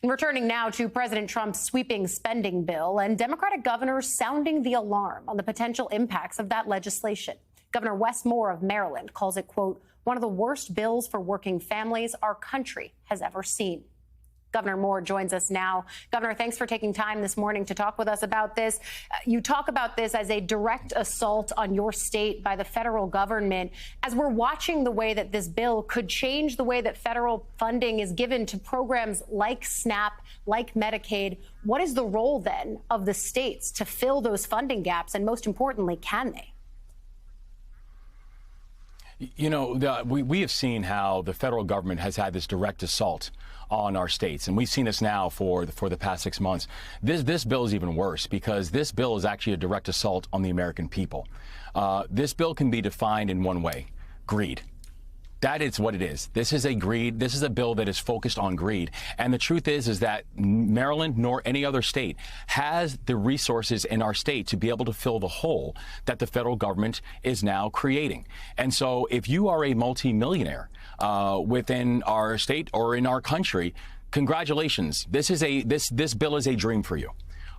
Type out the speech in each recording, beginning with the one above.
And returning now to President Trump's sweeping spending bill and Democratic governors sounding the alarm on the potential impacts of that legislation. Governor Wes Moore of Maryland calls it, quote, one of the worst bills for working families our country has ever seen. Governor Moore joins us now. Governor, thanks for taking time this morning to talk with us about this. You talk about this as a direct assault on your state by the federal government. As we're watching the way that this bill could change the way that federal funding is given to programs like SNAP, like Medicaid, what is the role then of the states to fill those funding gaps? And most importantly, can they? You know, we have seen how the federal government has had this direct assault on our states, and we've seen this now for the past 6 months. This bill is even worse because this bill is actually a direct assault on the American people. This bill can be defined in one way: greed. That is what it is. This is a bill that is focused on greed. And the truth is that Maryland nor any other state has the resources in our state to be able to fill the hole that the federal government is now creating. And so if you are a multimillionaire within our state or in our country, congratulations. This bill is a dream for you.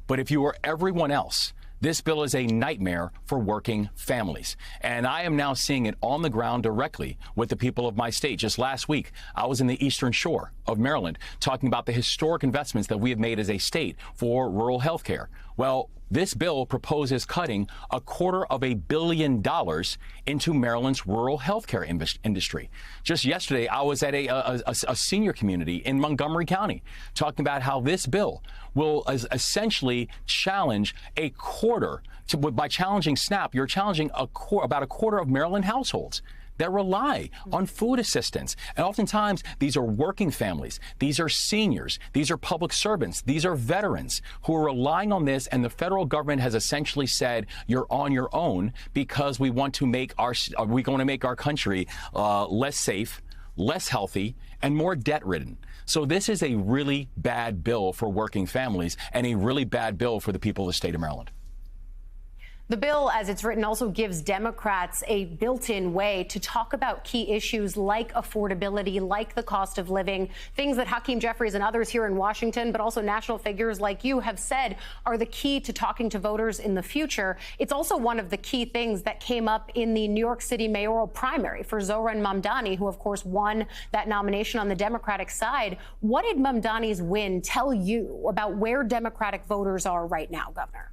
But if you are everyone else, this bill is a nightmare for working families. And I am now seeing it on the ground directly with the people of my state. Just last week, I was in the Eastern Shore of Maryland talking about the historic investments that we have made as a state for rural health care. Well, this bill proposes cutting $250 million into Maryland's rural health care industry. Just yesterday, I was at a senior community in Montgomery County talking about how this bill will essentially challenge a quarter. By challenging SNAP, you're challenging about a quarter of Maryland households that rely on food assistance. And oftentimes, these are working families. These are seniors. These are public servants. These are veterans who are relying on this. And the federal government has essentially said, you're on your own because we want to make our country less safe, less healthy, and more debt-ridden. So this is a really bad bill for working families and a really bad bill for the people of the state of Maryland. The bill, as it's written, also gives Democrats a built-in way to talk about key issues like affordability, like the cost of living, things that Hakeem Jeffries and others here in Washington, but also national figures like you have said are the key to talking to voters in the future. It's also one of the key things that came up in the New York City mayoral primary for Zohran Mamdani, who, of course, won that nomination on the Democratic side. What did Mamdani's win tell you about where Democratic voters are right now, Governor?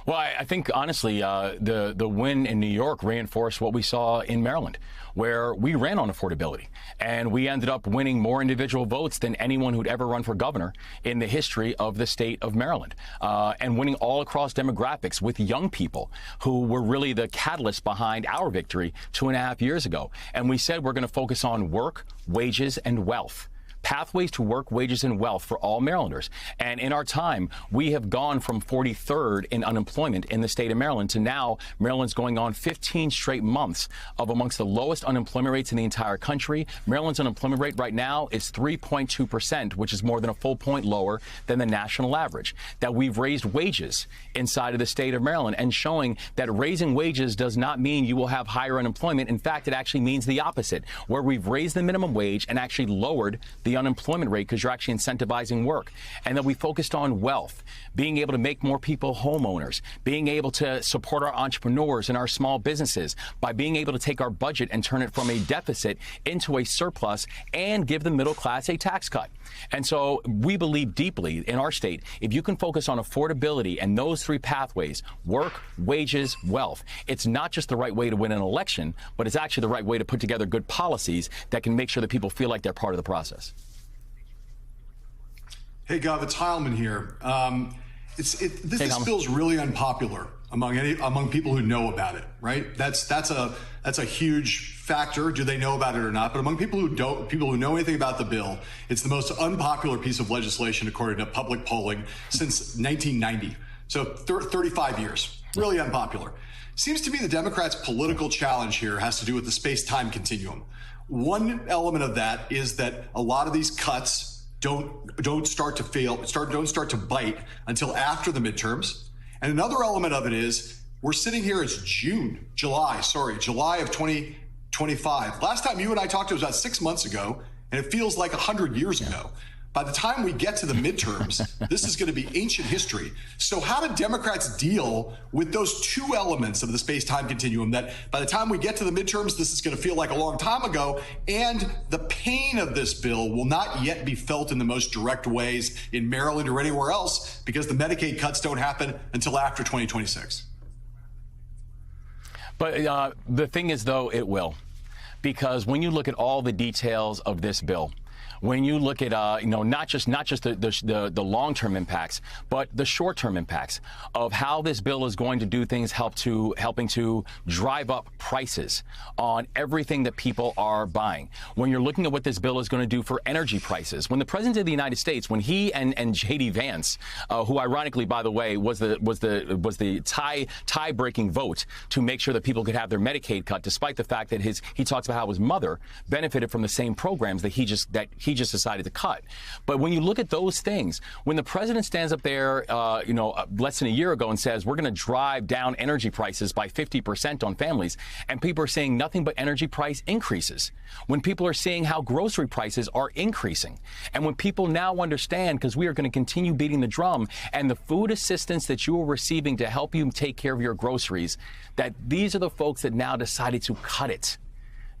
Well, I think, honestly, the win in New York reinforced what we saw in Maryland, where we ran on affordability. And we ended up winning more individual votes than anyone who'd ever run for governor in the history of the state of Maryland. And winning all across demographics with young people who were really the catalyst behind our victory 2.5 years ago. And we said we're going to focus on work, wages, and wealth. Pathways to work, wages, and wealth for all Marylanders. And in our time, we have gone from 43rd in unemployment in the state of Maryland to now Maryland's going on 15 straight months of amongst the lowest unemployment rates in the entire country. Maryland's unemployment rate right now is 3.2%, which is more than a full point lower than the national average. That we've raised wages inside of the state of Maryland, and showing that raising wages does not mean you will have higher unemployment. In fact, it actually means the opposite, where we've raised the minimum wage and actually lowered the unemployment rate because you're actually incentivizing work. And that we focused on wealth, being able to make more people homeowners, being able to support our entrepreneurs and our small businesses by being able to take our budget and turn it from a deficit into a surplus and give the middle class a tax cut. And so we believe deeply in our state, if you can focus on affordability and those three pathways, work, wages, wealth, it's not just the right way to win an election, but it's actually the right way to put together good policies that can make sure that people feel like they're part of the process. Hey, Gov, it's Heilman here. This bill is really unpopular among people who know about it, right? That's a huge factor. Do they know about it or not? But among people who know anything about the bill, it's the most unpopular piece of legislation according to public polling since 1990. So 35 years, really unpopular. Seems to me the Democrats' political challenge here has to do with the space-time continuum. One element of that is that a lot of these cuts don't start to bite until after the midterms. And another element of it is we're sitting here, it's July of 2025. Last time you and I talked, it was about 6 months ago, And it feels like 100 years ago. By the time we get to the midterms, this is going to be ancient history. So how do Democrats deal with those two elements of the space-time continuum, that by the time we get to the midterms, this is going to feel like a long time ago, and the pain of this bill will not yet be felt in the most direct ways in Maryland or anywhere else, because the Medicaid cuts don't happen until after 2026? But the thing is, though, it will. Because when you look at all the details of this bill, when you look at, not just the long-term impacts, but the short-term impacts of how this bill is going to do things, helping to drive up prices on everything that people are buying. When you're looking at what this bill is going to do for energy prices, when the President of the United States, when he and J.D. Vance, who ironically, by the way, was the tie-breaking vote to make sure that people could have their Medicaid cut, despite the fact that he talks about how his mother benefited from the same programs that he just decided to cut. But when you look at those things, when the president stands up there, less than a year ago and says, we're going to drive down energy prices by 50% on families, and people are saying nothing but energy price increases, when people are seeing how grocery prices are increasing, and when people now understand, because we are going to continue beating the drum, and the food assistance that you are receiving to help you take care of your groceries, that these are the folks that now decided to cut it.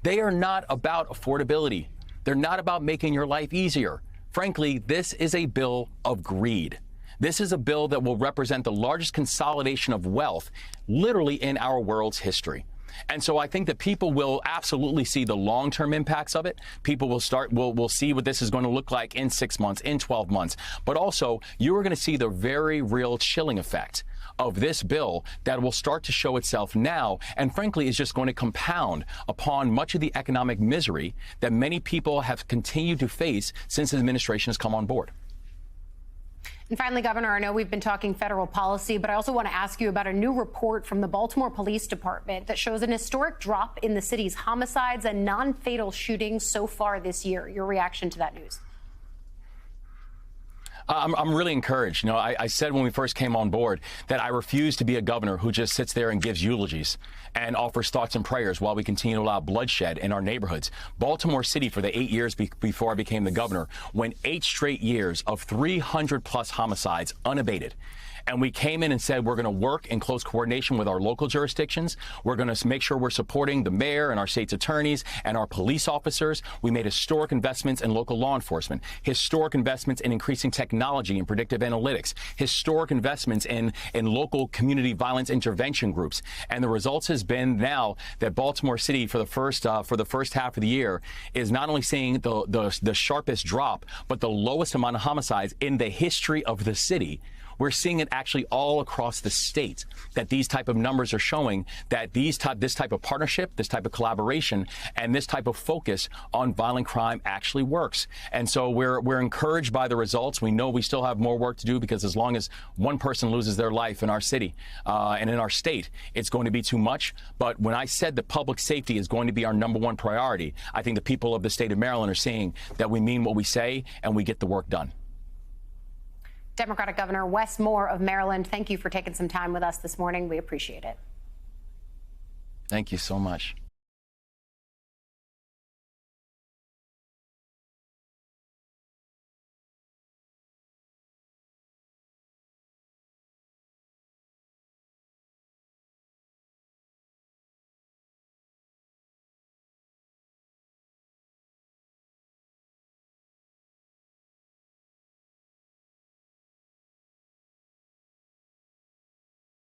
They are not about affordability. They're not about making your life easier. Frankly, this is a bill of greed. This is a bill that will represent the largest consolidation of wealth literally in our world's history. And so I think that people will absolutely see the long-term impacts of it. People will see what this is going to look like in 6 months, in 12 months. But also, you are going to see the very real chilling effect of this bill that will start to show itself now, and frankly is just going to compound upon much of the economic misery that many people have continued to face since the administration has come on board. And finally, Governor, I know we've been talking federal policy, but I also want to ask you about a new report from the Baltimore Police Department that shows an historic drop in the city's homicides and non-fatal shootings so far this year. Your reaction to that news? I'm really encouraged. I said when we first came on board that I refuse to be a governor who just sits there and gives eulogies and offers thoughts and prayers while we continue to allow bloodshed in our neighborhoods. Baltimore City, for the 8 years before I became the governor, went 8 straight years of 300+ homicides unabated. And we came in and said we're going to work in close coordination with our local jurisdictions. We're going to make sure we're supporting the mayor and our state's attorneys and our police officers. We made historic investments in local law enforcement, historic investments in increasing technology and predictive analytics, historic investments in local community violence intervention groups. And the results has been now that Baltimore City, for the first half of the year, is not only seeing the sharpest drop, but the lowest amount of homicides in the history of the city. We're seeing it actually all across the state, that these type of numbers are showing that this type of partnership, this type of collaboration, and this type of focus on violent crime actually works. And so we're encouraged by the results. We know we still have more work to do, because as long as one person loses their life in our city and in our state, it's going to be too much. But when I said that public safety is going to be our #1 priority, I think the people of the state of Maryland are seeing that we mean what we say and we get the work done. Democratic Governor Wes Moore of Maryland, thank you for taking some time with us this morning. We appreciate it. Thank you so much.